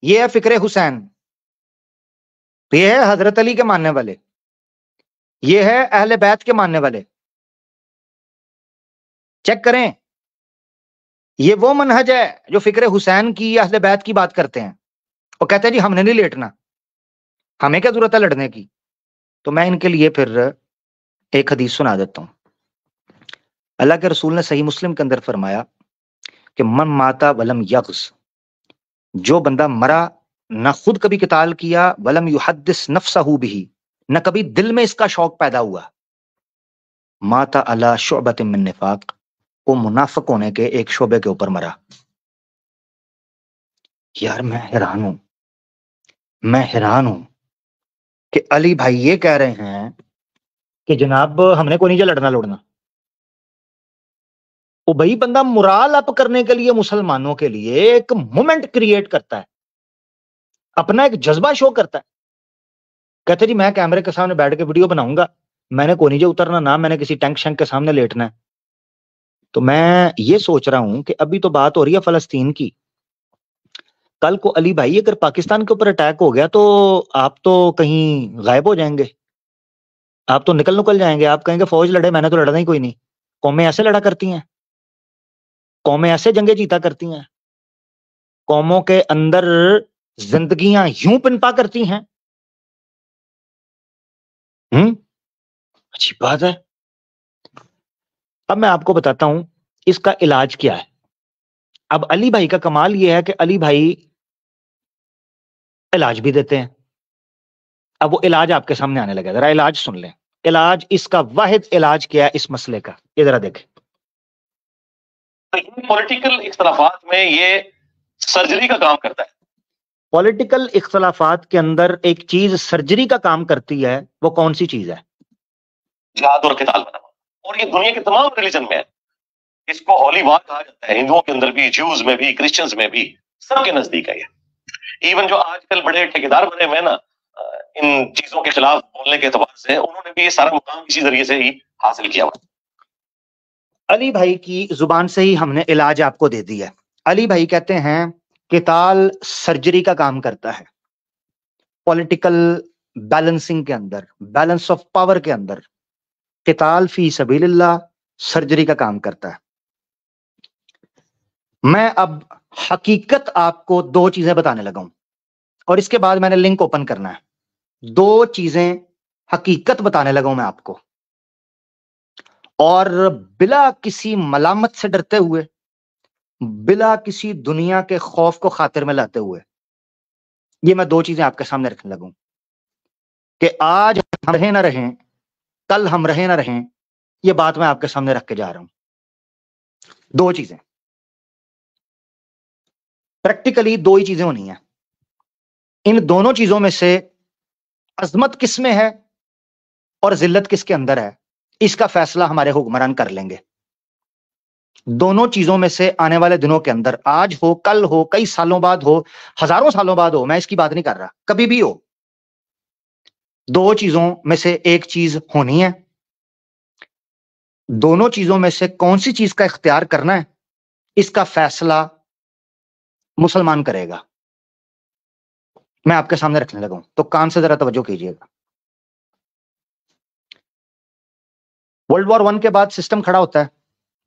یہ ہے فکر حسین، یہ ہے حضرت علی کے ماننے والے، یہ ہے اہل بیت کے ماننے والے. چیک کریں، یہ وہ منہج ہے جو فکر حسین کی اہل بیت کی بات کرتے ہیں. وہ کہتے ہیں جی ہم نے نہیں لیٹنا، ہمیں کیا ضرورت ہے لڑنے کی. تو میں ان کے لیے پھر ایک حدیث سنا دیتا ہوں. اللہ کے رسول نے صحیح مسلم کے اندر فرمایا کہ من ماتا ولم یغز، جو بندہ مرا نہ خود کبھی قتال کیا، ولم یحدث نفسہ بھی، نہ کبھی دل میں اس کا شوق پیدا ہوا، ماتا علی شعبۃ من نفاق، وہ منافق ہونے کے ایک شعبے کے اوپر مرا. یار میں حیران ہوں کہ علی بھائی یہ کہہ رہے ہیں کہ جناب ہم نے کوئی نہیں لڑنا. وہ بھائی بندہ مرال اپ کرنے کے لیے مسلمانوں کے لیے ایک مومنٹ کریٹ کرتا ہے، اپنا ایک جذبہ شو کرتا ہے. کہتے جی میں کیمرے کے سامنے بیٹھ کے ویڈیو بناؤں گا، میں نے کوئی نہیں اترنا، نہ میں نے کسی ٹینک شینک کے سامنے لیٹنا ہے. تو میں یہ سوچ رہا ہوں کہ ابھی تو بات ہو رہی ہے فلسطین کی، کل کو علی بھائی اگر پاکستان کے اوپر اٹیک ہو گیا تو آپ تو کہیں غائب ہو جائیں گے، آپ تو نکل جائیں گے. آپ کہیں گے فوج لڑے، میں نے تو لڑنا ہی کوئی نہیں. قومیں ایسے لڑا کرتی ہیں، قومیں ایسے جنگیں جیتا کرتی ہیں، قوموں کے اندر زندگیاں یوں پنپا کرتی ہیں. اچھی بات ہے. اب میں آپ کو بتاتا ہوں اس کا علاج کیا ہے. اب علی بھائی کا کمال یہ ہے کہ علی بھائی علاج بھی دیتے ہیں. اب وہ علاج آپ کے سامنے آنے لگا، ذرا علاج سن لیں. علاج، اس کا واحد علاج کیا ہے اس مسئلے کا، یہ ذرا دیکھیں. پولیٹیکل اختلافات میں یہ سرجری کا کام کرتا ہے. پولیٹیکل اختلافات کے اندر ایک چیز سرجری کا کام کرتی ہے، وہ کون سی چیز ہے؟ جہاد اور قتال بنا. اور یہ دنیا کے تمام ریلیجن میں ہے. اس کو ہولی وار کہا جاتا ہے، ہندوؤں کے اندر بھی، جیوز میں بھی، کرسچنز میں بھی، سب کے نزدیک ہے یہ. ایون جو آج کل بڑے ٹھیکیدار بنے ہوئے ہیں نا ان چیزوں کے خلاف بولنے کے اعتبار سے، انہوں نے بھی یہ سارا مقام اسی ذریعے سے ہی حاصل کیا ہوا. علی بھائی کی زبان سے ہی ہم نے علاج آپ کو دے دیا. علی بھائی کہتے ہیں قتال سرجری کا کام کرتا ہے. پولیٹیکل بیلنسنگ کے اندر، بیلنس آف پاور کے اندر قتال فی سبیل اللہ سرجری کا کام کرتا ہے. میں اب حقیقت آپ کو دو چیزیں بتانے لگا ہوں اور اس کے بعد میں نے لنک اوپن کرنا ہے. دو چیزیں حقیقت بتانے لگا ہوں میں آپ کو، اور بلا کسی ملامت سے ڈرتے ہوئے، بلا کسی دنیا کے خوف کو خاطر میں لاتے ہوئے یہ میں دو چیزیں آپ کے سامنے رکھنے لگوں کہ آج ہم رہیں نہ رہیں، کل ہم رہیں نہ رہیں، یہ بات میں آپ کے سامنے رکھ کے جا رہا ہوں. دو چیزیں پریکٹیکلی، دو ہی چیزیں ہونی ہیں. ان دونوں چیزوں میں سے عظمت کس میں ہے اور ذلت کس کے اندر ہے، اس کا فیصلہ ہمارے حکمران کر لیں گے. دونوں چیزوں میں سے آنے والے دنوں کے اندر، آج ہو، کل ہو، کئی سالوں بعد ہو، ہزاروں سالوں بعد ہو، میں اس کی بات نہیں کر رہا، کبھی بھی ہو، دو چیزوں میں سے ایک چیز ہونی ہے. دونوں چیزوں میں سے کون سی چیز کا اختیار کرنا ہے، اس کا فیصلہ مسلمان کرے گا. میں آپ کے سامنے رکھنے لگا ہوں، تو کان سے ذرا توجہ کیجیے گا. ورلڈ وار 1 کے بعد سسٹم کھڑا ہوتا ہے،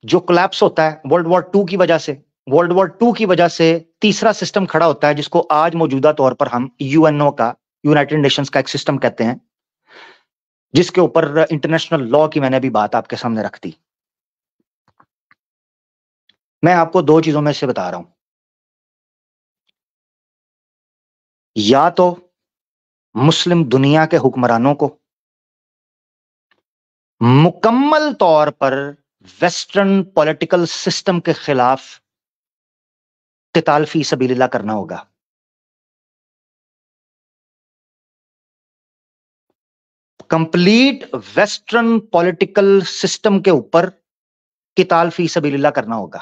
جو کولیپس ہوتا ہے ورلڈ وار 2 کی وجہ سے. ورلڈ وار 2 کی وجہ سے تیسرا سسٹم کھڑا ہوتا ہے جس کو آج موجودہ طور پر ہم UNO کا، یونائٹڈ نیشنز کا ایک سسٹم کہتے ہیں، جس کے اوپر انٹرنیشنل لا کی میں نے بھی بات آپ کے سامنے رکھ دی. میں آپ کو دو چیزوں میں سے بتا رہا ہوں، یا تو مسلم دنیا کے حکمرانوں کو مکمل طور پر ویسٹرن پولیٹیکل سسٹم کے خلاف قتال فی سبیل اللہ کرنا ہوگا. کمپلیٹ ویسٹرن پولیٹیکل سسٹم کے اوپر قتال فی سبیل اللہ کرنا ہوگا.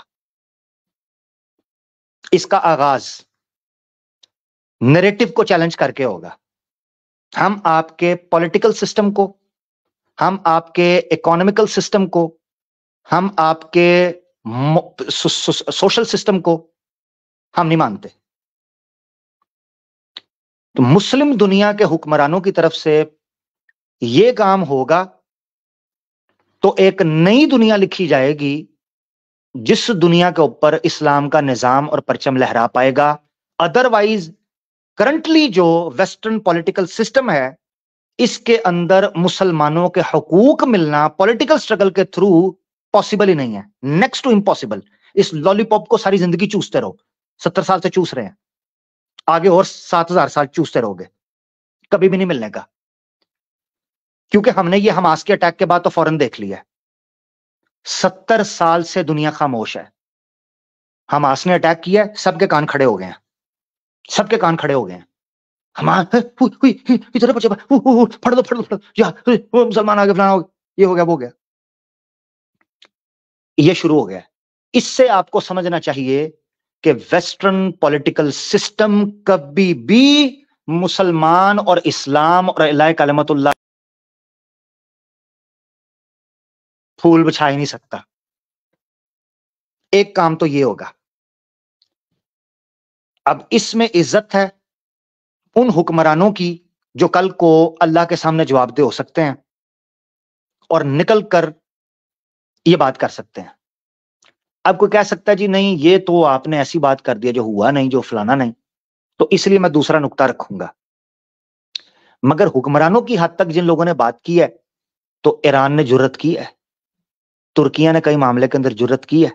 اس کا آغاز نیریٹو کو چیلنج کر کے ہوگا. ہم آپ کے پولیٹیکل سسٹم کو، ہم آپ کے اکانومیکل سسٹم کو، ہم آپ کے سوشل سسٹم کو ہم نہیں مانتے. تو مسلم دنیا کے حکمرانوں کی طرف سے یہ کام ہوگا تو ایک نئی دنیا لکھی جائے گی جس دنیا کے اوپر اسلام کا نظام اور پرچم لہرا پائے گا. ادروائز کرنٹلی جو ویسٹرن پولیٹیکل سسٹم ہے اس کے اندر مسلمانوں کے حقوق ملنا پولیٹیکل سٹرگل کے تھرو پاسبل ہی نہیں ہے, نیکسٹ ٹو امپاسبل. اس لالی پاپ کو ساری زندگی چوستے رہو, 70 سال سے چوس رہے ہیں, آگے اور 7000 سال چوستے رہو گے, کبھی بھی نہیں ملنے کا. کیونکہ ہم نے یہ حماس کے اٹیک کے بعد تو فوراً دیکھ لیا ہے, 70 سال سے دنیا خاموش ہے. حماس نے اٹیک کیا ہے, سب کے کان کھڑے ہو گئے ہیں, سب کے کان کھڑے ہو گئے ہیں. ادھر بچے پھڑ دو یا مسلمان آگے فلانا یہ ہو گیا وہ گیا, یہ شروع ہو گیا. اس سے آپ کو سمجھنا چاہیے کہ ویسٹرن پولیٹیکل سسٹم کبھی بھی مسلمان اور اسلام اور الہ کلمت اللہ پھول بچھا ہی نہیں سکتا. ایک کام تو یہ ہوگا. اب اس میں عزت ہے ان حکمرانوں کی جو کل کو اللہ کے سامنے جواب دہ ہو سکتے ہیں اور نکل کر یہ بات کر سکتے ہیں. اب کوئی کہہ سکتا ہے جی نہیں یہ تو آپ نے ایسی بات کر دیا جو ہوا نہیں, جو فلانا نہیں, تو اس لیے میں دوسرا نقطہ رکھوں گا. مگر حکمرانوں کی حد تک جن لوگوں نے بات کی ہے تو ایران نے جرت کی ہے, ترکیہ نے کئی معاملے کے اندر جرت کی ہے.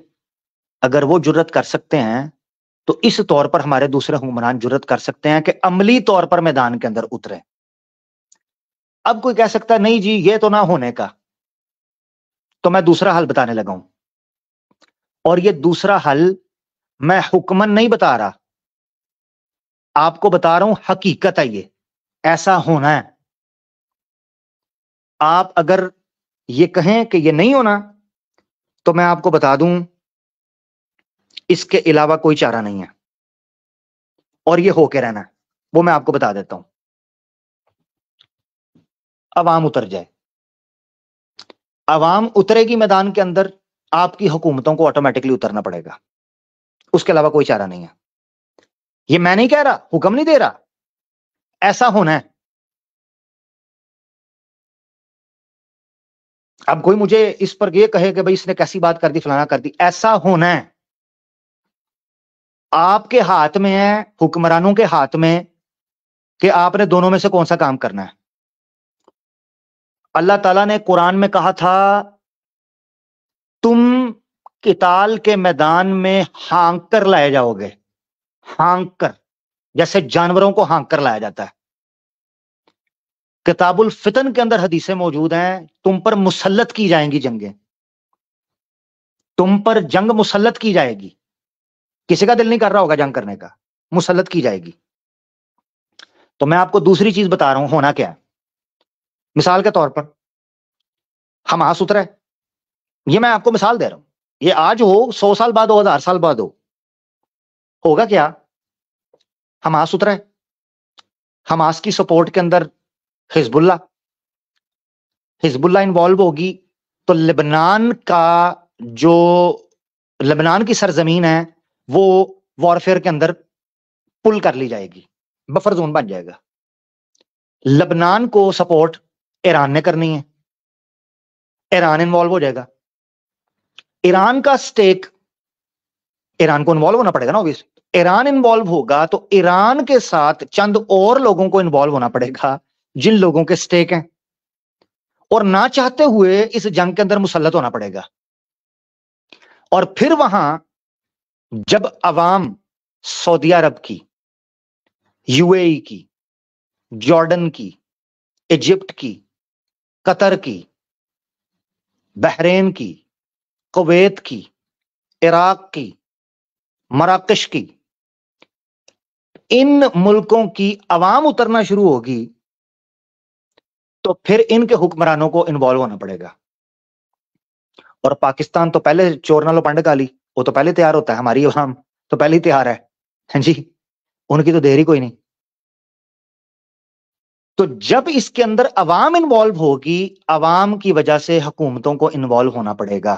اگر وہ جرت کر سکتے ہیں تو اس طور پر ہمارے دوسرے حکمران جرت کر سکتے ہیں کہ عملی طور پر میدان کے اندر اترے. اب کوئی کہہ سکتا ہے نہیں جی یہ تو نہ ہونے کا, تو میں دوسرا حل بتانے لگا ہوں. اور یہ دوسرا حل میں حکمن نہیں بتا رہا, آپ کو بتا رہا ہوں حقیقت ہے, یہ ایسا ہونا ہے. آپ اگر یہ کہیں کہ یہ نہیں ہونا تو میں آپ کو بتا دوں اس کے علاوہ کوئی چارہ نہیں ہے, اور یہ ہو کے رہنا ہے. وہ میں آپ کو بتا دیتا ہوں. عوام اتر جائے, عوام اترے گی میدان کے اندر, آپ کی حکومتوں کو آٹومیٹکلی اترنا پڑے گا, اس کے علاوہ کوئی چارہ نہیں ہے. یہ میں نہیں کہہ رہا, حکم نہیں دے رہا, ایسا ہونا ہے. اب کوئی مجھے اس پر یہ کہے کہ بھئی اس نے کیسی بات کر دی فلانا کر دی, ایسا ہونا ہے. آپ کے ہاتھ میں ہے, حکمرانوں کے ہاتھ میں, کہ آپ نے دونوں میں سے کون سا کام کرنا ہے. اللہ تعالیٰ نے قرآن میں کہا تھا تم قتال کے میدان میں ہانک کر لائے جاؤ گے, ہانک کر, جیسے جانوروں کو ہانک کر لایا جاتا ہے. کتاب الفتن کے اندر حدیثیں موجود ہیں, تم پر مسلط کی جائیں گی جنگیں, تم پر جنگ مسلط کی جائے گی. کسی کا دل نہیں کر رہا ہوگا جنگ کرنے کا, مسلط کی جائے گی. تو میں آپ کو دوسری چیز بتا رہا ہوں ہونا کیا ہے. مثال کے طور پر حماس اترا ہے, یہ میں آپ کو مثال دے رہا ہوں, یہ آج ہو 100 سال بعد ہو 1000 سال بعد ہوگا کیا. حماس اترا ہے, حماس کی سپورٹ کے اندر حزب اللہ انوالو ہوگی, تو لبنان کا جو لبنان کی سرزمین ہے وہ وارفیئر کے اندر پل کر لی جائے گی, بفر زون بن جائے گا. لبنان کو سپورٹ ایران نے کرنی ہے, ایران انوالو ہو جائے گا. ایران کا سٹیک, ایران کو انوالو ہونا پڑے گا نا obviously. ایران انوالو ہوگا تو ایران کے ساتھ چند اور لوگوں کو انوالو ہونا پڑے گا جن لوگوں کے سٹیک ہیں, اور نہ چاہتے ہوئے اس جنگ کے اندر مسلط ہونا پڑے گا. اور پھر وہاں جب عوام سعودی عرب کی, یو اے ای کی, جارڈن کی, ایجپٹ کی, قطر کی, بحرین کی, کویت کی, عراق کی, مراکش کی, ان ملکوں کی عوام اترنا شروع ہوگی تو پھر ان کے حکمرانوں کو انوالو ہونا پڑے گا. اور پاکستان تو پہلے چور نہ لو پنڈ کالی, وہ تو پہلے تیار ہوتا ہے, ہماری عوام تو پہلے ہی تیار ہے جی, ان کی تو دیر ہی کوئی نہیں. تو جب اس کے اندر عوام انوالو ہوگی, عوام کی وجہ سے حکومتوں کو انوالو ہونا پڑے گا,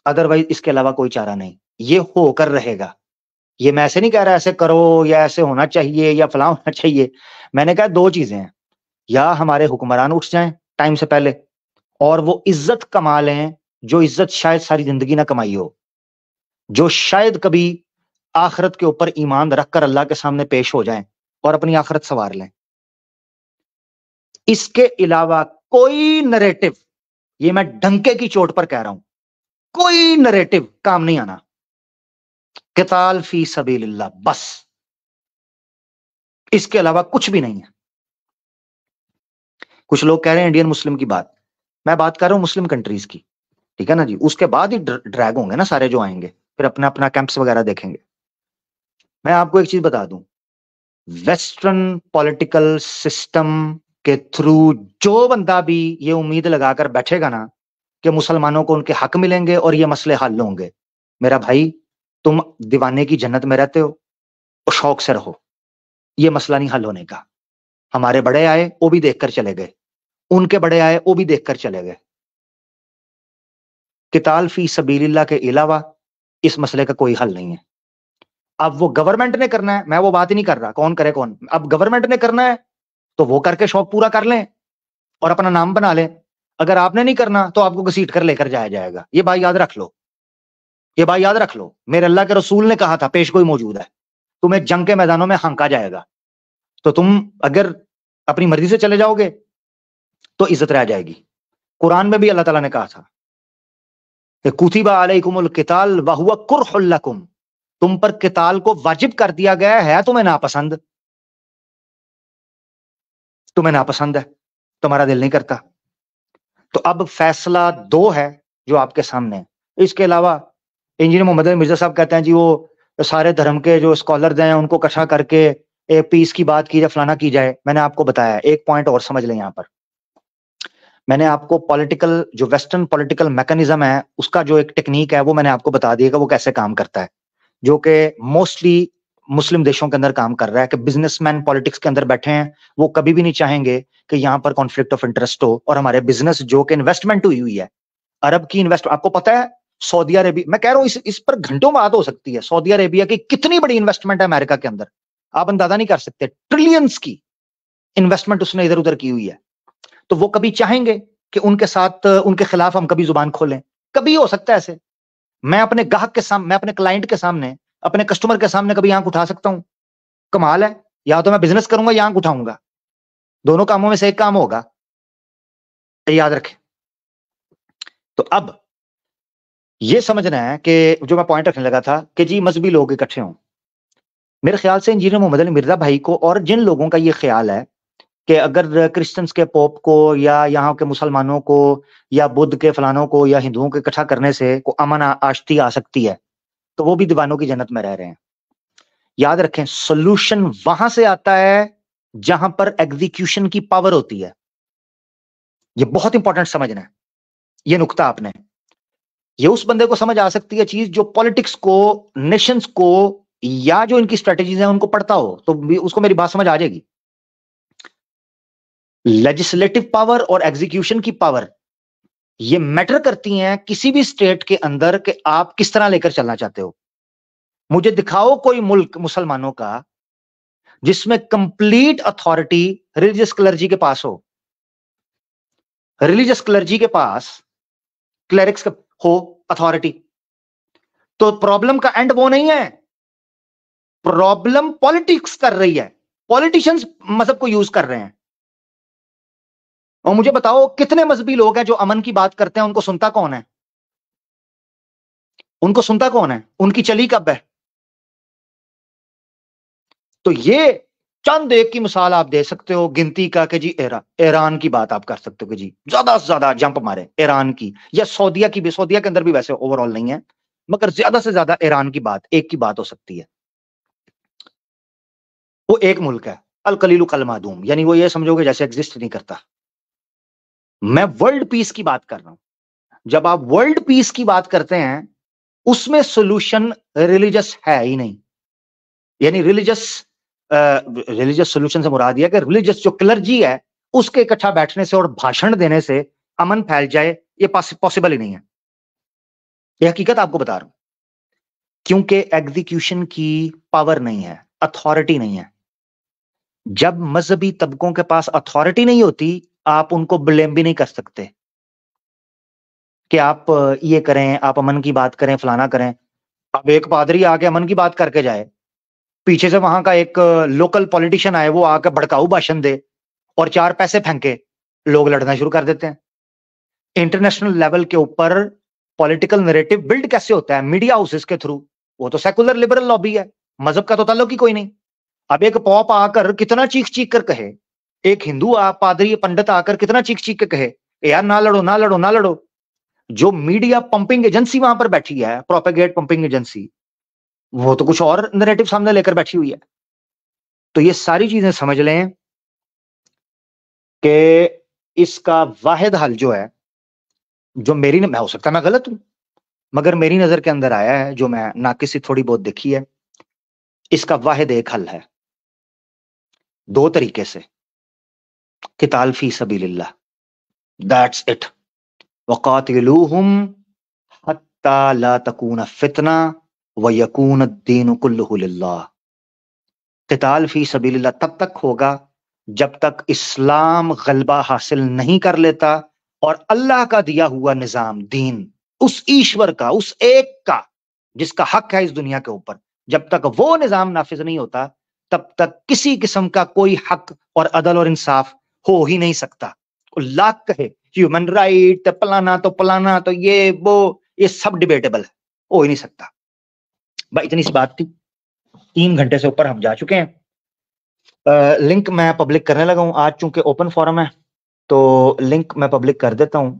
ادروائز اس کے علاوہ کوئی چارہ نہیں. یہ ہو کر رہے گا, یہ میں ایسے نہیں کہہ رہا ایسے کرو یا ایسے ہونا چاہیے یا فلاں ہونا چاہیے. میں نے کہا دو چیزیں ہیں، یا ہمارے حکمران اٹھ جائیں ٹائم سے پہلے اور وہ عزت کما لیں جو عزت شاید ساری زندگی نہ کمائی ہو، جو شاید کبھی آخرت کے اوپر ایمان رکھ کر اللہ کے سامنے پیش ہو جائیں اور اپنی آخرت سنوار لیں. اس کے علاوہ کوئی نریٹو، یہ میں ڈنکے کی چوٹ پر کہہ رہا ہوں، کوئی نریٹو کام نہیں آنا. قتال فی سبیل اللہ بس، اس کے علاوہ کچھ بھی نہیں ہے. کچھ لوگ کہہ رہے ہیں انڈین مسلم کی بات، میں بات کر رہا ہوں مسلم کنٹریز کی، ٹھیک ہے نا جی. اس کے بعد ہی ڈریگ ہوں گے نا سارے جو آئیں گے، پھر اپنا اپنا کیمپس وغیرہ دیکھیں گے. میں آپ کو ایک چیز بتا دوں، ویسٹرن پولیٹیکل سسٹم کے تھرو جو بندہ بھی یہ امید لگا کر بیٹھے گا نا کہ مسلمانوں کو ان کے حق ملیں گے اور یہ مسئلے حل ہوں گے، میرا بھائی تم دیوانے کی جنت میں رہتے ہو اور شوق سے رہو، یہ مسئلہ نہیں حل ہونے کا. ہمارے بڑے آئے وہ بھی دیکھ کر چلے گئے، ان کے بڑے آئے وہ بھی دیکھ کر چلے گئے. قتال فی سبیل اللہ کے علاوہ اس مسئلے کا کوئی حل نہیں ہے. اب وہ گورنمنٹ نے کرنا ہے، میں وہ بات ہی نہیں کر رہا کون کرے کون، اب گورنمنٹ نے کرنا ہے تو وہ کر کے شوق پورا کر لیں اور اپنا نام بنا لیں. اگر آپ نے نہیں کرنا تو آپ کو گھسیٹ کر لے کر جایا جائے گا. یہ بات یاد رکھ لو، یہ بات یاد رکھ لو. میرے اللہ کے رسول نے کہا تھا پیش گوئی موجود ہے، تمہیں جنگ کے میدانوں میں ہانکا جائے گا، تو تم اگر اپنی مرضی سے چلے جاؤ گے تو عزت رہ جائے گی. قرآن میں بھی اللہ تعالیٰ نے کہا تھا کہ کتب علیکم القتال وہو کرہ لکم، تم پر قتال کو واجب کر دیا گیا ہے، تمہیں ناپسند، تمہیں ناپسند ہے، تمہارا دل نہیں کرتا. تو اب فیصلہ 2 ہے جو آپ کے سامنے ہے. اس کے علاوہ انجینئر محمد علی مرزا صاحب کہتے ہیں جی وہ سارے دھرم کے جو اسکالرز ہیں ان کو اکٹھا کر کے پیس کی بات کی جائے، فلانا کی جائے. میں نے آپ کو بتایا ایک پوائنٹ اور سمجھ لیں یہاں پر. میں نے آپ کو پولیٹیکل جو ویسٹرن پولیٹیکل میکانزم ہے اس کا جو ایک ٹیکنیک ہے وہ میں نے آپ کو بتا دیا کہ وہ کیسے کام کرتا ہے، جو کہ موسٹلی مسلم دیشوں کے اندر کام کر رہا ہے. کہ بزنس مین پالیٹکس کے اندر بیٹھے ہیں، وہ کبھی بھی نہیں چاہیں گے کہ یہاں پر کانفلکٹ آف انٹرسٹ ہو. اور ہمارے بزنس جو کہ انویسٹمنٹ ہوئی ہے، عرب کی انویسٹ، آپ کو پتا ہے سعودی عربیہ، میں کہہ رہا ہوں اس پر گھنٹوں بات ہو سکتی ہے. سعودی عربیہ کی کتنی بڑی انویسٹمنٹ ہے امریکہ کے اندر، آپ اندازہ نہیں کر سکتے. ٹریلینز کی انویسٹمنٹ اس نے ادھر ادھر کی ہوئی ہے. تو وہ کبھی چاہیں گے کہ ان کے ساتھ ان کے خلاف ہم کبھی زبان کھولیں؟ کبھی ہو سکتا ہے ایسے. میں اپنے گاہک کے سامنے، میں اپنے کلائنٹ کے سامنے، اپنے کسٹمر کے سامنے کبھی آنکھ اٹھا سکتا ہوں؟ کمال ہے. یا تو میں بزنس کروں گا یا آنکھ اٹھاؤں گا، دونوں کاموں میں سے ایک کام ہوگا، یاد رکھیں. تو اب یہ سمجھنا ہے کہ جو میں پوائنٹ رکھنے لگا تھا کہ جی مذہبی لوگ اکٹھے ہوں. میرے خیال سے انجینئر محمد علی مرزا بھائی کو اور جن لوگوں کا یہ خیال ہے کہ اگر کرسچنس کے پوپ کو یا یہاں کے مسلمانوں کو یا بدھ کے فلانوں کو یا ہندوؤں کو اکٹھا کرنے سے کو امن آشتی آ سکتی ہے تو وہ بھی دیوانوں کی جنت میں رہ رہے ہیں. یاد رکھیں سولوشن وہاں سے آتا ہے جہاں پر ایگزیکیوشن کی پاور ہوتی ہے. یہ بہت انپورٹنٹ سمجھنا ہے یہ نقطہ آپ نے. یہ اس بندے کو سمجھ آ سکتی ہے چیز جو پالیٹکس کو، نیشنز کو یا جو ان کی اسٹریٹجیز ہیں ان کو پڑھتا ہو، تو اس کو میری بات سمجھ آ جائے گی. لیجسلیٹو پاور اور ایگزیکیوشن کی پاور یہ میٹر کرتی ہیں کسی بھی اسٹیٹ کے اندر کہ آپ کس طرح لے کر چلنا چاہتے ہو. مجھے دکھاؤ کوئی ملک مسلمانوں کا جس میں کمپلیٹ اتھارٹی ریلیجس کلرجی کے پاس ہو، ریلیجس کلرجی کے پاس، کلیرکس کا ہو اتھارٹی. تو پرابلم کا اینڈ وہ نہیں ہے، پرابلم پالیٹکس کر رہی ہے، پالیٹیشنز مذہب کو یوز کر رہے ہیں. اور مجھے بتاؤ کتنے مذہبی لوگ ہیں جو امن کی بات کرتے ہیں، ان کو سنتا کون ہے؟ ان کو سنتا کون ہے؟ ان کی چلی کب ہے؟ تو یہ چند ایک کی مثال آپ دے سکتے ہو گنتی کا کہ جی ایران کی بات آپ کر سکتے ہو کہ جی زیادہ سے زیادہ جمپ مارے ایران کی، یا سعودیہ کی بھی، سعودیہ کے اندر بھی ویسے اوور آل نہیں ہے مگر زیادہ سے زیادہ ایران کی بات، ایک کی بات ہو سکتی ہے. وہ ایک ملک ہے القلیل کالمعدوم، یعنی وہ یہ سمجھو گے جیسے ایگزسٹ نہیں کرتا. میں ورلڈ پیس کی بات کر رہا ہوں. جب آپ ورلڈ پیس کی بات کرتے ہیں اس میں سولوشن ریلیجس ہے ہی نہیں. یعنی ریلیجس سولوشن سے مراد یہ کہ ریلیجس جو کلرجی ہے اس کے اکٹھا بیٹھنے سے اور بھاشن دینے سے امن پھیل جائے، یہ پاسبل ہی نہیں ہے. یہ حقیقت آپ کو بتا رہا ہوں. کیونکہ ایگزیکیوشن کی پاور نہیں ہے، اتھارٹی نہیں ہے. جب مذہبی طبقوں کے پاس اتھارٹی نہیں ہوتی، آپ ان کو بلیم بھی نہیں کر سکتے کہ آپ یہ کریں، آپ امن کی بات کریں، فلانا کریں. اب ایک پادری آ کے امن کی بات کر کے جائے، پیچھے سے وہاں کا ایک لوکل پولیٹیشین آئے، وہ آ کے بھڑکاؤ بھاشن دے اور 4 پیسے پھینکے، لوگ لڑنا شروع کر دیتے ہیں. انٹرنیشنل لیول کے اوپر پولیٹیکل نریٹو بلڈ کیسے ہوتا ہے؟ میڈیا ہاؤسز کے تھرو. وہ تو سیکولر لبرل لابی ہے، مذہب کا تو تعلق ہی کوئی نہیں. اب ایک پوپ آ کر کتنا چیخ چیخ کر کہے، ایک ہندو پادری پنڈت آ کر کتنا چیخ چیخ کے کہے یار نہ لڑو نہ لڑو نہ لڑو. جو میڈیا پمپنگ ایجنسی وہاں پر بیٹھی ہے، پروپیگیٹ پمپنگ ایجنسی، وہ تو کچھ اور نریٹو سامنے لے کر بیٹھی ہوئی ہے. تو یہ ساری چیزیں سمجھ لیں کہ اس کا واحد حل جو ہے، جو میری میں ہو سکتا ہے میں غلط ہوں، مگر میری نظر کے اندر آیا ہے، جو میں ناقصی تھوڑی بہت دیکھی ہے، اس کا واحد ایک حل ہے، 2 طریقے سے. قتال فی سبیل اللہ، دیٹس اٹ. وقاتلوہم حتی لا تکون فتنہ ویکون الدین کلہ للہ. قتال فی سبیل اللہ تب تک ہوگا جب تک اسلام غلبہ حاصل نہیں کر لیتا اور اللہ کا دیا ہوا نظام دین، اس ایشور کا، اس ایک کا جس کا حق ہے اس دنیا کے اوپر، جب تک وہ نظام نافذ نہیں ہوتا تب تک کسی قسم کا کوئی حق اور عدل اور انصاف ہو ہی نہیں سکتا. لاکھ کہے ہیومن رائٹ پلانا تو یہ سب ڈیبیٹیبل ہے، ہو ہی نہیں سکتا. بھائی اتنی سی بات تھی، 3 گھنٹے سے اوپر ہم جا چکے ہیں. لنک میں پبلک کرنے لگا ہوں آج، چونکہ اوپن فورم ہے تو لنک میں پبلک کر دیتا ہوں.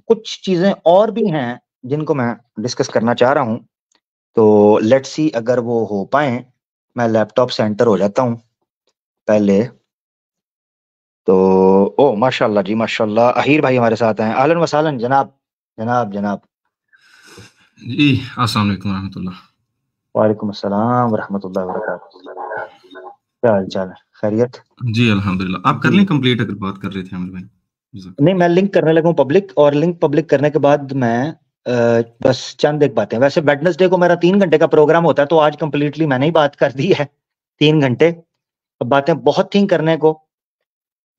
کچھ چیزیں اور بھی ہیں جن کو میں ڈسکس کرنا چاہ رہا ہوں، تو لیٹ سی اگر وہ ہو پائیں. میں لیپ ٹاپ سے انٹر ہو جاتا ہوں پہلے تو. او ماشاء اللہ جی، ماشاء اللہ، اہیر بھائی ہمارے ساتھ ہیں. اہلاً وسہلاً جناب جناب جناب. جی السلام علیکم ورحمۃ اللہ. وعلیکم السلام ورحمۃ اللہ وبرکاتہ. کیا حال چال ہے؟ خیریت؟ جی الحمدللہ. آپ کر لیں کمپلیٹ اگر بات کر رہے تھے عامر بھائی. نہیں، میں لنک کرنے لگا ہوں پبلک، اور لنک پبلک کرنے کے بعد میں بس چند ایک باتیں. ویسے ویڈنسڈے کو میرا 3 گھنٹے کا پروگرام ہوتا ہے، تو آج کمپلیٹلی میں نے ہی بات کر دی ہے 3 گھنٹے. باتیں بہت تھیں کرنے کو،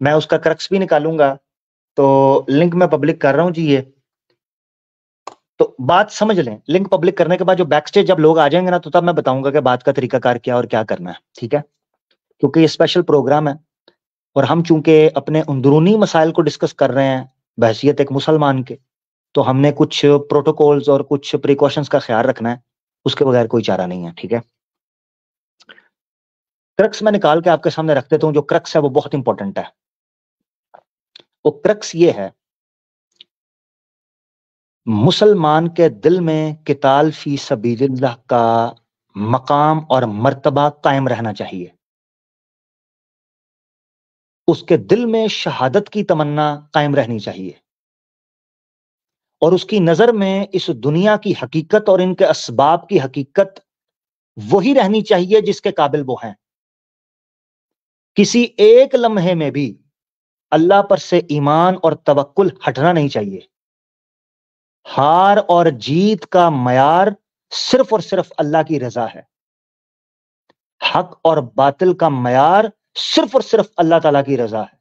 میں اس کا کرکس بھی نکالوں گا. تو لنک میں پبلک کر رہا ہوں جی. یہ تو بات سمجھ لیں، لنک پبلک کرنے کے بعد جو بیک سٹیج جب لوگ آ جائیں گے نا، تو تب میں بتاؤں گا کہ بات کا طریقہ کار کیا اور کیا کرنا ہے. ٹھیک ہے؟ کیونکہ یہ اسپیشل پروگرام ہے اور ہم چونکہ اپنے اندرونی مسائل کو ڈسکس کر رہے ہیں بحیثیت ایک مسلمان کے، تو ہم نے کچھ پروٹوکولز اور کچھ پریکاشنز کا خیال رکھنا ہے، اس کے بغیر کوئی چارہ نہیں ہے. ٹھیک ہے؟ کرکس میں نکال کے آپ کے سامنے رکھ دیتا ہوں. جو کرکس ہے وہ بہت امپورٹنٹ ہے. وہ کرکس یہ ہے، مسلمان کے دل میں قتال فی سبیل اللہ کا مقام اور مرتبہ قائم رہنا چاہیے. اس کے دل میں شہادت کی تمنا قائم رہنی چاہیے، اور اس کی نظر میں اس دنیا کی حقیقت اور ان کے اسباب کی حقیقت وہی رہنی چاہیے جس کے قابل وہ ہیں. کسی ایک لمحے میں بھی اللہ پر سے ایمان اور توکل ہٹنا نہیں چاہیے. ہار اور جیت کا معیار صرف اور صرف اللہ کی رضا ہے. حق اور باطل کا معیار صرف اور صرف اللہ تعالیٰ کی رضا ہے،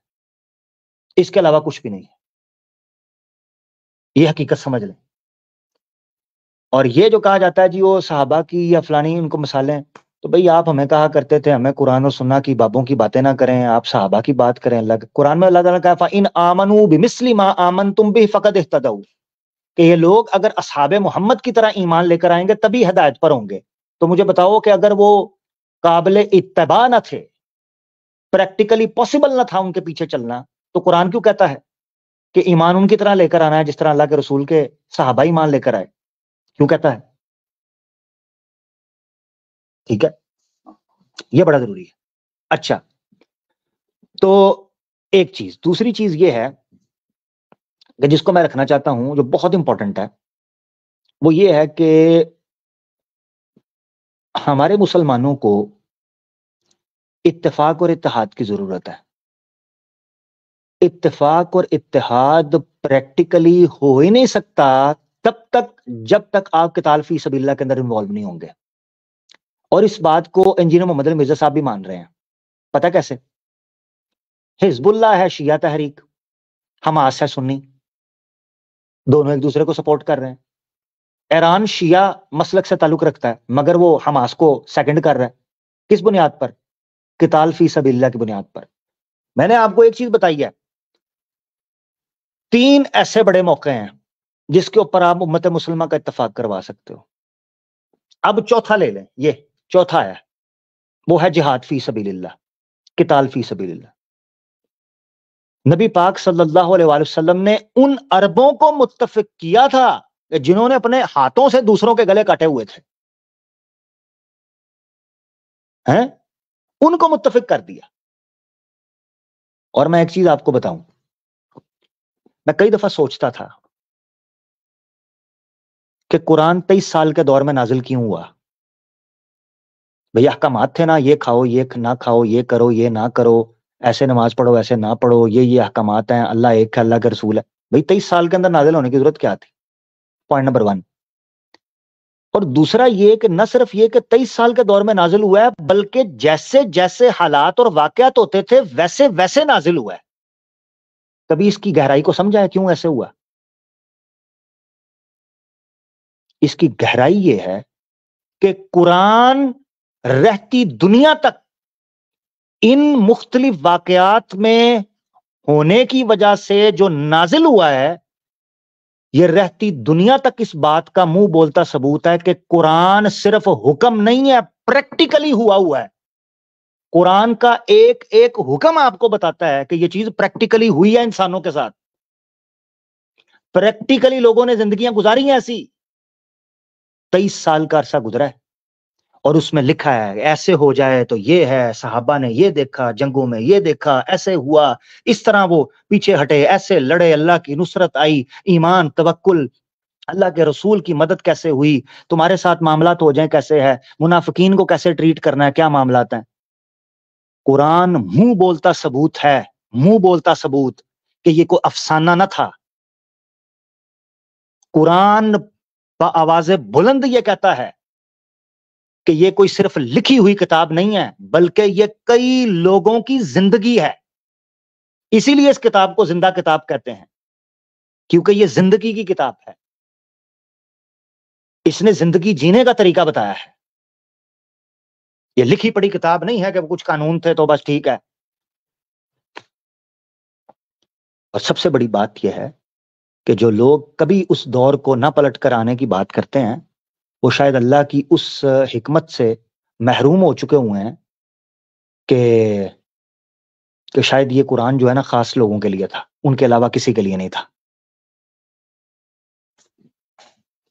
اس کے علاوہ کچھ بھی نہیں ہے. یہ حقیقت سمجھ لیں. اور یہ جو کہا جاتا ہے جی وہ صحابہ کی یا فلانی ان کو مثالیں، تو بھئی آپ ہمیں کہا کرتے تھے ہمیں قرآن و سنہ کی بابوں کی باتیں نہ کریں، آپ صحابہ کی بات کریں. قرآن میں اللہ تعالیٰ کہا فَإِنْ آمَنُوا بِمِثْلِ مَا آمَنْتُمْ بِهِ فَقَدِ اهْتَدَوْا، کہ یہ لوگ اگر اصحاب محمد کی طرح ایمان لے کر آئیں گے تبھی ہدایت پر ہوں گے. تو مجھے بتاؤ کہ اگر وہ قابل اتباع نہ تھے، پریکٹیکلی پاسبل نہ تھا ان کے پیچھے چلنا، تو قرآن کیوں کہتا ہے کہ ایمان ان کی طرح لے کر آنا ہے جس طرح اللہ کے رسول کے صحابہ ایمان لے کر آئے؟ کیوں کہتا ہے؟ ٹھیک ہے، یہ بڑا ضروری ہے. اچھا، تو ایک چیز. دوسری چیز یہ ہے کہ جس کو میں رکھنا چاہتا ہوں جو بہت امپورٹنٹ ہے، وہ یہ ہے کہ ہمارے مسلمانوں کو اتفاق اور اتحاد کی ضرورت ہے. اتفاق اور اتحاد پریکٹیکلی ہو ہی نہیں سکتا تب تک جب تک آپ قتال فی سبیل اللہ کے اندر انوالو نہیں ہوں گے. اور اس بات کو انجینئر محمد علی مرزا صاحب بھی مان رہے ہیں. پتہ کیسے؟ حزب اللہ ہے شیعہ تحریک، حماس ہے سنی، دونوں ایک دوسرے کو سپورٹ کر رہے ہیں. ایران شیعہ مسلک سے تعلق رکھتا ہے مگر وہ حماس کو سیکنڈ کر رہا ہے. کس بنیاد پر؟ قتال فی سبیل اللہ کی بنیاد پر. میں نے آپ کو ایک چیز بتائی ہے، 3 ایسے بڑے موقع ہیں جس کے اوپر آپ امت مسلمہ کا اتفاق کروا سکتے ہو. اب چوتھا لے لیں، یہ چوتھا ہے، وہ ہے جہاد فی سبیل اللہ، قتال فی سبیل اللہ. نبی پاک صلی اللہ علیہ وآلہ وسلم نے ان عربوں کو متفق کیا تھا جنہوں نے اپنے ہاتھوں سے دوسروں کے گلے کاٹے ہوئے تھے، ان کو متفق کر دیا. اور میں ایک چیز آپ کو بتاؤں، میں کئی دفعہ سوچتا تھا کہ قرآن 23 سال کے دور میں نازل کیوں ہوا؟ بھئی احکامات تھے نا، یہ کھاؤ یہ نہ کھاؤ، یہ کرو یہ نہ کرو، ایسے نماز پڑھو ایسے نہ پڑھو، یہ احکامات ہیں، اللہ ایک ہے، اللہ کے رسول ہے. بھئی 23 سال کے اندر نازل ہونے کی ضرورت کیا تھی؟ Point number 1. اور دوسرا یہ کہ نہ صرف یہ کہ 23 سال کے دور میں نازل ہوا ہے، بلکہ جیسے جیسے حالات اور واقعات ہوتے تھے ویسے ویسے نازل ہوا ہے. کبھی اس کی گہرائی کو سمجھا ہے کیوں ایسے ہوا؟ اس کی گہرائی یہ ہے کہ قرآن رہتی دنیا تک ان مختلف واقعات میں ہونے کی وجہ سے جو نازل ہوا ہے، یہ رہتی دنیا تک اس بات کا منہ بولتا ثبوت ہے کہ قرآن صرف حکم نہیں ہے، پریکٹیکلی ہوا ہے. قرآن کا ایک ایک حکم آپ کو بتاتا ہے کہ یہ چیز پریکٹیکلی ہوئی ہے انسانوں کے ساتھ. پریکٹیکلی لوگوں نے زندگیاں گزاری ہیں ایسی. 23 سال کا عرصہ گزرا ہے اور اس میں لکھا ہے ایسے ہو جائے تو یہ ہے، صحابہ نے یہ دیکھا، جنگوں میں یہ دیکھا، ایسے ہوا، اس طرح وہ پیچھے ہٹے، ایسے لڑے، اللہ کی نصرت آئی، ایمان، توکل، اللہ کے رسول کی مدد کیسے ہوئی، تمہارے ساتھ معاملات ہو جائیں کیسے ہے، منافقین کو کیسے ٹریٹ کرنا ہے، کیا معاملات ہیں. قرآن منہ بولتا ثبوت ہے، منہ بولتا ثبوت کہ یہ کوئی افسانہ نہ تھا. قرآن بآواز بلند یہ کہتا ہے کہ یہ کوئی صرف لکھی ہوئی کتاب نہیں ہے، بلکہ یہ کئی لوگوں کی زندگی ہے. اسی لیے اس کتاب کو زندہ کتاب کہتے ہیں، کیونکہ یہ زندگی کی کتاب ہے. اس نے زندگی جینے کا طریقہ بتایا ہے. یہ لکھی پڑھی کتاب نہیں ہے کہ کچھ قانون تھے تو بس ٹھیک ہے. اور سب سے بڑی بات یہ ہے کہ جو لوگ کبھی اس دور کو نہ پلٹ کر آنے کی بات کرتے ہیں، وہ شاید اللہ کی اس حکمت سے محروم ہو چکے ہوئے ہیں کہ شاید یہ قرآن جو ہے نا خاص لوگوں کے لیے تھا، ان کے علاوہ کسی کے لیے نہیں تھا.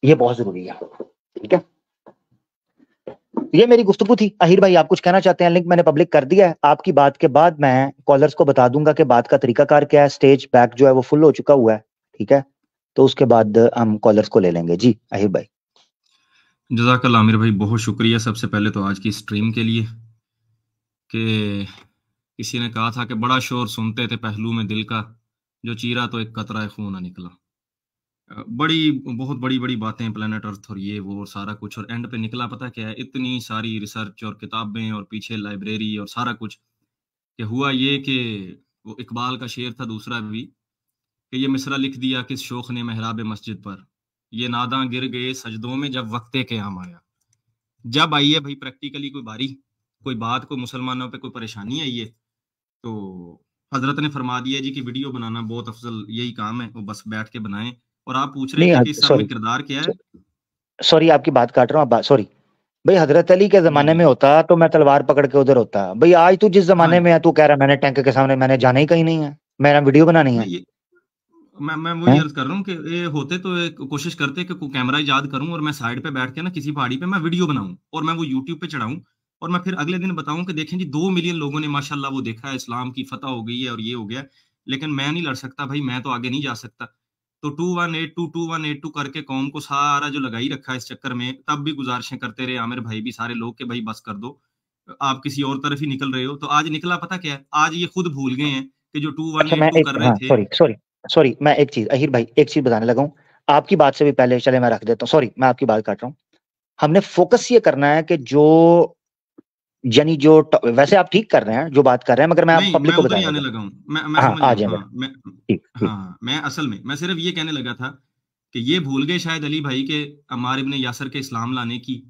یہ بہت ضروری ہے. ٹھیک ہے، یہ میری گفتگو تھی. اہیر بھائی آپ کچھ کہنا چاہتے ہیں؟ لنک میں نے پبلک کر دیا ہے. آپ کی بات کے بعد میں کالرز کو بتا دوں گا کہ بات کا طریقہ کار کیا ہے. سٹیج بیک جو ہے وہ فل ہو چکا ہوا ہے. ٹھیک ہے، تو اس کے بعد ہم کالرز کو لے لیں گے. جی اہیر بھائی. جزاک اللہ عامر بھائی، بہت شکریہ سب سے پہلے تو آج کی سٹریم کے لیے. کہ کسی نے کہا تھا کہ بڑا شور سنتے تھے پہلو میں دل کا، جو چیرا تو ایک قطرہ خون نہ نکلا. بہت بڑی باتیں، پلانٹ ارتھ اور یہ وہ سارا کچھ، اور اینڈ پہ نکلا پتہ کیا ہے؟ اتنی ساری ریسرچ اور کتابیں اور پیچھے لائبریری اور سارا کچھ، کہ ہوا یہ کہ وہ اقبال کا شعر تھا دوسرا بھی، کہ یہ مصرع لکھ دیا کس شوخ نے محراب مسجد پر، یہ ناداں گر گئے سجدوں میں جب وقت قیام آیا. جب آئی ہے بھائی پریکٹیکلی کوئی باری، کوئی بات، کوئی مسلمانوں پہ کوئی پریشانی آئی ہے، تو حضرت نے فرما دیا جی کہ ویڈیو بنانا بہت افضل یہی کام ہے، وہ بس بیٹھ کے بنائیں. اور آپ پوچھ رہے تھے کہ اس میں کردار کیا ہے. سوری آپ کی بات کاٹ رہا ہوں، سوری بھائی. حضرت علی کے زمانے میں ہوتا تو میں تلوار پکڑ کے ادھر ہوتا. بھائی آج تو جس زمانے میں ہے تو کہہ رہا میں نے ٹینک کے سامنے میں نے جانا ہی کہیں نہیں ہے، میرا ویڈیو بنانی ہے. میں وہی عرض کر رہا ہوں کہ یہ ہوتے تو کوشش کرتے کہ کوئی کیمرہ ایجاد کروں اور میں سائڈ پہ بیٹھ کے نا کسی پہاڑی پہ میں ویڈیو بناؤں اور میں وہ یوٹیوب پہ چڑھاؤں، اور میں پھر اگلے دن بتاؤں کہ دیکھیں جی 2 ملین لوگوں نے ماشاءاللہ وہ دیکھا ہے، اسلام کی فتح ہو گئی ہے اور یہ ہو گیا. لیکن میں نہیں لڑ سکتا بھائی، میں تو آگے نہیں جا سکتا. تو 2182 کر کے قوم کو سارا جو لگائی رکھا ہے اس چکر میں، تب بھی گزارشیں کرتے رہے عامر بھائی بھی، سارے لوگ، کہ بھائی بس کر دو، آپ کسی اور طرف ہی نکل رہے ہو. تو آج نکلا پتہ کیا ہے؟ آج یہ خود بھول گئے ہیں کہ جو 2182 کر رہے تھے. سوری میں ایک چیز اہیر بھائی ایک چیز بتانے لگا ہوں. آپ کی بات سے بھی پہلے چلے میں رکھ دیتا ہوں, سوری میں آپ کی بات کاٹ رہا ہوں. ہم نے فوکس یہ کرنا ہے کہ جو یعنی جو ویسے آپ ٹھیک کر رہے ہیں جو بات کر رہے ہیں, مگر میں نہیں پبلک کو ادھر ہی بتایا آنے گا. لگا ہوں, میں ہاں سمجھ آ گیا جائیں ہوں. بیٹا, میں ٹھیک ٹھیک. میں اصل میں صرف یہ کہنے لگا تھا کہ یہ بھول گئے شاید علی بھائی کے عمار ابن یاسر کے اسلام لانے کی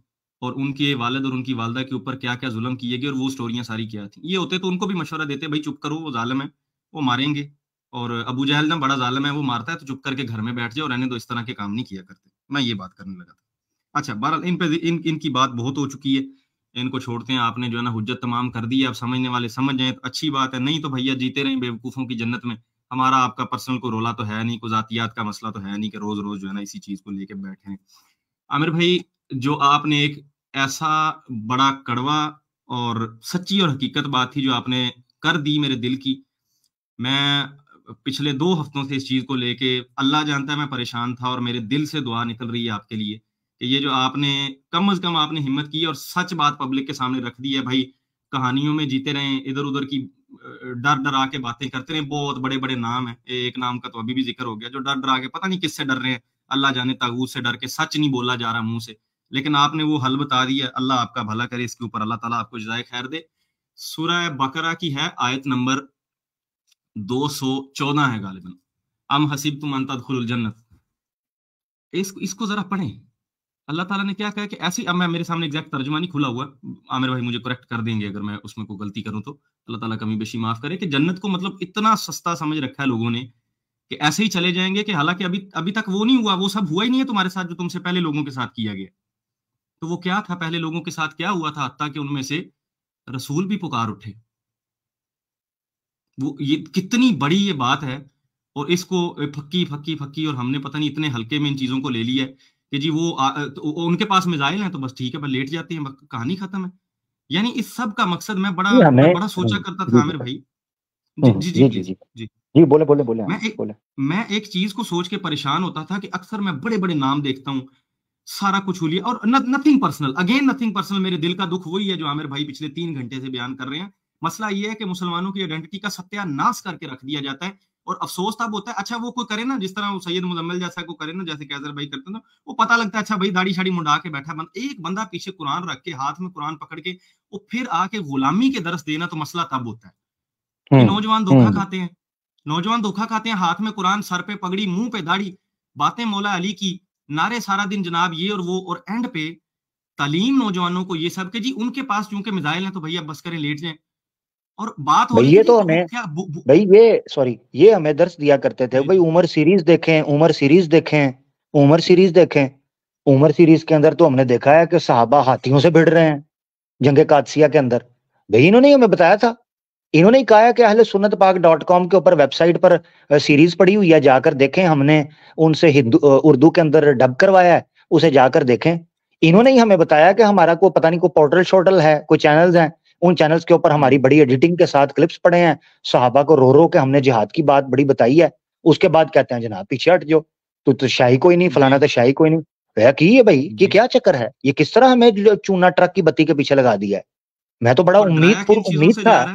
اور ان کے والد اور ان کی والدہ کے اوپر کیا کیا ظلم کیے گئے اور وہ سٹوریاں ساری کیا تھیں. یہ ہوتے تو ان کو بھی مشورہ دیتے بھائی چپ کرو, وہ ظالم ہے, وہ ماریں گے, اور ابو جہل نا بڑا ظالم ہے, وہ مارتا ہے تو چپ کر کے گھر میں بیٹھ جاؤ, رہنے دو, اس طرح کے کام نہیں کیا کرتے. میں یہ بات کرنے لگا تھا. اچھا بہرحال ان پہ ان کی بات بہت ہو چکی ہے, ان کو چھوڑتے ہیں. آپ نے جو ہے نا حجت تمام کر دی ہے, اب سمجھنے والے سمجھ جائیں تو اچھی بات ہے, نہیں تو بھیا جیتے رہیں بیوقوفوں کی جنت میں. ہمارا آپ کا پرسنل کو رولا تو ہے نہیں, کوئی ذاتیات کا مسئلہ تو ہے نہیں کہ روز روز جو ہے نا اسی چیز کو لے کے بیٹھے ہیں. عامر بھائی, جو آپ نے ایک ایسا بڑا کڑوا اور سچی اور حقیقت بات تھی جو آپ نے کر دی میرے دل کی. میں پچھلے 2 ہفتوں سے اس چیز کو لے کے اللہ جانتا ہے میں پریشان تھا, اور میرے دل سے دعا نکل رہی ہے آپ کے لیے کہ یہ جو آپ نے کم از کم آپ نے ہمت کی اور سچ بات پبلک کے سامنے رکھ دی ہے. بھائی کہانیوں میں جیتے رہیں, ادھر ادھر کی ڈر ڈرا کے باتیں کرتے رہے. بہت بڑے بڑے نام ہیں, ایک نام کا تو ابھی بھی ذکر ہو گیا, جو ڈر ڈرا کے پتہ نہیں کس سے ڈر رہے ہیں, اللہ جانے طاغوت سے ڈر کے, سچ نہیں بولا جا رہا منہ سے. لیکن آپ نے وہ حل بتا دیا, اللہ آپ کا بھلا کرے اس کے اوپر, اللہ تعالیٰ آپ کو جزائے خیر دے. سورہ بقرہ کی ہے آیت نمبر 214 ہے غالباً, ام حسبتم ان تدخلوا الجنت. اس کو ذرا پڑھیں. اللہ تعالیٰ نے کیا کہا کہ ایسی, اب میں میرے سامنے ایگزیکٹ ترجمہ نہیں کھلا ہوا, عامر بھائی مجھے کریکٹ کر دیں گے اگر میں اس میں کوئی غلطی کروں تو, اللہ تعالیٰ کمی بیشی معاف کرے, کہ جنت کو مطلب اتنا سستا سمجھ رکھا ہے لوگوں نے کہ ایسے ہی چلے جائیں گے, کہ حالانکہ ابھی تک وہ نہیں ہوا, وہ سب ہوا ہی نہیں ہے تمہارے ساتھ جو تم سے پہلے لوگوں کے ساتھ کیا گیا. تو وہ کیا تھا پہلے لوگوں کے ساتھ کیا ہوا تھا, حتیٰ کہ ان میں سے رسول بھی پکار اٹھے. وہ یہ کتنی بڑی یہ بات ہے, اور اس کو پھکی اور ہم نے پتہ نہیں اتنے ہلکے میں ان چیزوں کو لے لیا ہے کہ جی وہ ان کے پاس میزائل ہیں تو بس ٹھیک ہے, بس لیٹ جاتے ہیں, کہانی ختم ہے. یعنی اس سب کا مقصد میں بڑا سوچا کرتا تھا عامر بھائی. جی پلیز جی بولے میں ایک چیز کو سوچ کے پریشان ہوتا تھا کہ اکثر میں بڑے بڑے نام دیکھتا ہوں, سارا کچھ ہو لیا, اور nothing personal, again nothing personal, میرے دل کا دکھ وہی ہے جو عامر بھائی پچھلے 3 گھنٹے سے بیان کر رہے ہیں. مسئلہ یہ ہے کہ مسلمانوں کی آئیڈینٹی کا ستیہ ناش کر کے رکھ دیا جاتا ہے, اور افسوس تب ہوتا ہے. اچھا وہ کوئی کرے نا, جس طرح وہ سید مزمل جیسا کوئی کرے نا, جیسے کیسر بھائی کرتے ہیں, وہ پتہ لگتا ہے اچھا بھائی داڑھی شاڑی منڈا کے بیٹھا ایک بندہ پیچھے قرآن رکھ کے ہاتھ میں قرآن پکڑ کے وہ پھر آ کے غلامی کے درس دینا, تو مسئلہ تب ہوتا ہے. یہ نوجوان دھوکا کھاتے ہیں, ہاتھ میں قرآن, سر پہ پگڑی, منہ پہ داڑھی, باتیں مولا علی کی, نعرے سارا دن جناب یہ اور وہ, اور اینڈ پہ تعلیم نوجوانوں کو یہ سب کہ جی ان کے پاس چونکہ میزائل ہیں تو بھیا بس کریں لیٹ جائیں. اور بات ہو رہی یہ تھی تو ہمیں بھائی یہ ہمیں درس دیا کرتے تھے بھائی, عمر سیریز دیکھیں. عمر سیریز کے اندر تو ہم نے دیکھا ہے کہ صحابہ ہاتھیوں سے بھڑ رہے ہیں جنگ قادسیہ کے اندر. بھائی انہوں نے ہمیں بتایا تھا, انہوں نے کہا کہ اہل سنت پاک.com کے اوپر ویب سائٹ پر سیریز پڑی ہوئی ہے, جا کر دیکھیں, ہم نے ان سے اردو کے اندر ڈب کروایا ہے, اسے جا کر دیکھیں. انہوں نے ہی ہمیں بتایا کہ ہمارا کوئی پتہ نہیں کوئی پورٹل شورٹل ہے, کوئی چینلز ہیں, ان چینلز کے اوپر ہماری بڑی ایڈیٹنگ کے ساتھ کلپس پڑے ہیں, صحابہ کو رو رو کے ہم نے جہاد کی بات بڑی بتائی ہے. اس کے بعد کہتے ہیں جناب پیچھے ہٹ جو, تو شاہی کوئی نہیں, فلانا تو شاہی کوئی نہیں. کی ہے بھائی, یہ کیا چکر ہے, یہ کس طرح ہمیں چونا ٹرک کی بتی کے پیچھے لگا دیا ہے. میں تو بڑا امید تھا.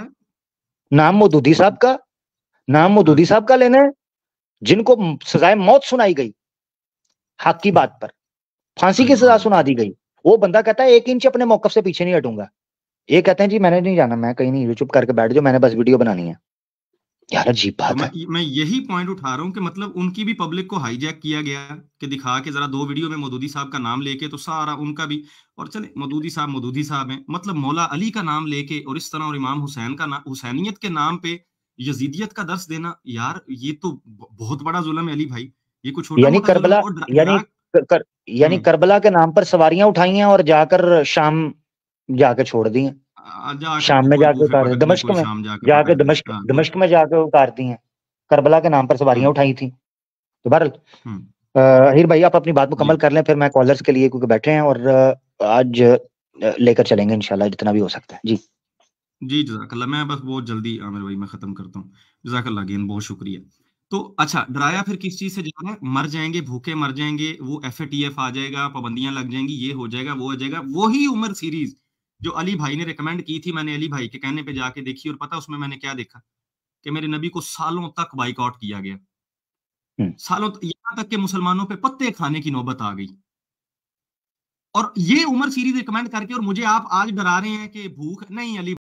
نام مودودی صاحب کا لینا ہے, جن کو سزائے موت سنائی گئی حق کی بات پر, پھانسی کی سزا سنا دی گئی. وہ بندہ کہتا ہے 1 انچ اپنے موقف سے پیچھے نہیں ہٹوں گا. یہ کہتے ہیں جی میں نے نہیں جانا, میں کہیں نہیں, چپ کر کے بیٹھ جاؤ, میں نے بس ویڈیو بنانی ہے. یار عجیب بات ہے. میں یہی پوائنٹ اٹھا رہا ہوں کہ مطلب ان کی بھی پبلک کو ہائی جیک کیا گیا کہ دکھا کے ذرا 2 ویڈیو میں مودودی صاحب کا نام لے کے, تو سارا ان کا بھی, اور چلے مودودی صاحب ہیں, مطلب مولا علی کا نام لے کے, اور اس طرح, اور امام حسین کا نام, حسینیت کے نام پہ یزیدیت کا درس دینا. یار یہ تو بہت بڑا ظلم ہے علی بھائی, یہ کوئی چھوٹا موٹا ظلم ہے. یعنی کربلا کے نام پر سواریاں اٹھائی ہیں اور جا کر شام جا کے چھوڑ دی ہیں, شام میں جا کے اتار, دمشق میں جا کے دمشق میں جا کے اتارتی ہیں. کربلا کے نام پر سواریاں اٹھائی تھیں. تو بہرحال ہیر بھائی آپ اپنی بات مکمل کر لیں, پھر میں کالرز کے لیے کیونکہ بیٹھے ہیں اور آج لے کر چلیں گے انشاءاللہ جتنا بھی ہو سکتا ہے. جی جزاک اللہ. میں بس بہت جلدی عامر بھائی میں ختم کرتا ہوں. جزاک اللہ اگین, بہت شکریہ. تو اچھا, ڈرایا پھر کس چیز سے جا رہا ہے, مر جائیں گے, بھوکے مر جائیں گے, وہ FATF آ جائے گا, پابندیاں لگ جائیں گی, یہ ہو جائے گا, وہ ہو جائے گا. وہی عمر سیریز جو علی بھائی نے ریکمینڈ کی تھی, میں نے علی بھائی کے کہنے پہ جا کے دیکھی, اور پتہ اس میں نے کیا دیکھا کہ میرے نبی کو سالوں تک بائیک آؤٹ کیا گیا. سالوں یہاں تک کہ مسلمانوں پہ پتے کھانے کی نوبت آ گئی. اور یہ عمر سیریز ریکمینڈ کر کے اور مجھے آپ آج ڈرا رہے ہیں کہ بھوک نہیں. علی